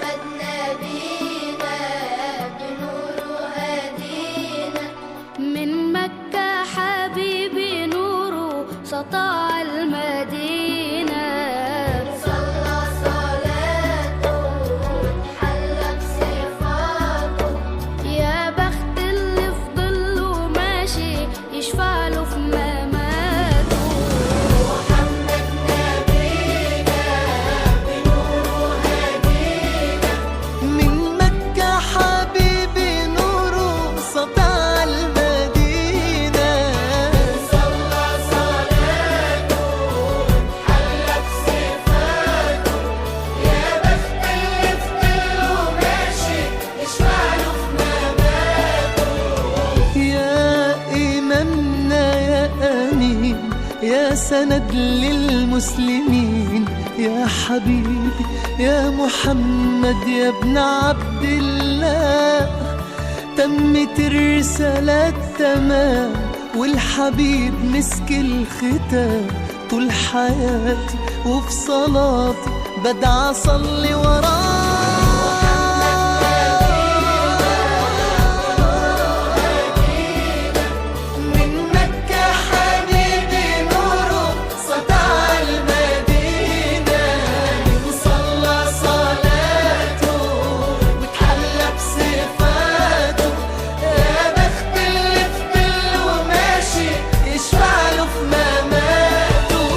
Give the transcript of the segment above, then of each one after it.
محمد نبينا بنوره هدينا. من مكة حبيبي نوره سطع المدينة. صلى صلاته وتحلى بصفاته، يا بخت اللي في ظله ماشي يشفع له في مماته. محمد نبينا بنوره هدينا. من مكة حبيبي نوره سطع المدينة. صلى صلاته وتحلى بصفاته، يا بخت اللي في ظله ماشي يشفع له في مماته. يا إمامنا يا أمين، يا سند للمسلمين، يا حبيبي يا محمد يا ابن عبد الله. تمت الرسالة تمام والحبيب مسك الختام. طول حياتي وفي صلاتي بدعى أصلي وراه. من مكة حبيبي نوره سطع المدينة. وصلى صلاته وتحلى بصفاته، يا بخت اللي في ظله ماشي يشفع له في مماته.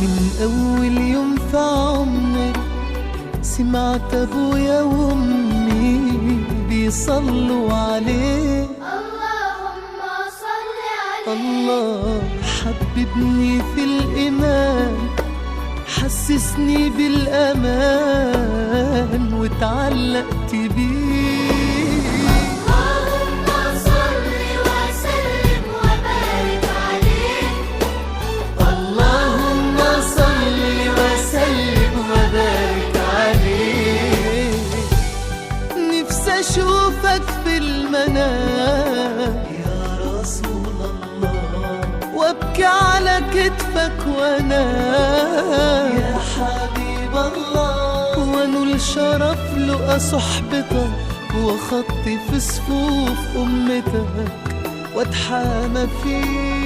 من أول يوم في عمري سمعت أبويا وأمي بيصلوا عليه. اللهم صل عليه. الله حببني في الإيمان، حسسني بالأمان واتعلقت بيه. اللهم صل وسلم وبارك عليه. اللهم صل وسلم وبارك عليه. نفسي أشوفك في المنام يا رسول الله، وابكي على كتفك وانام يا حبيب الله. وانول شرف لقى صحبتك وخطي في صفوف أمتك واتحامى فيك.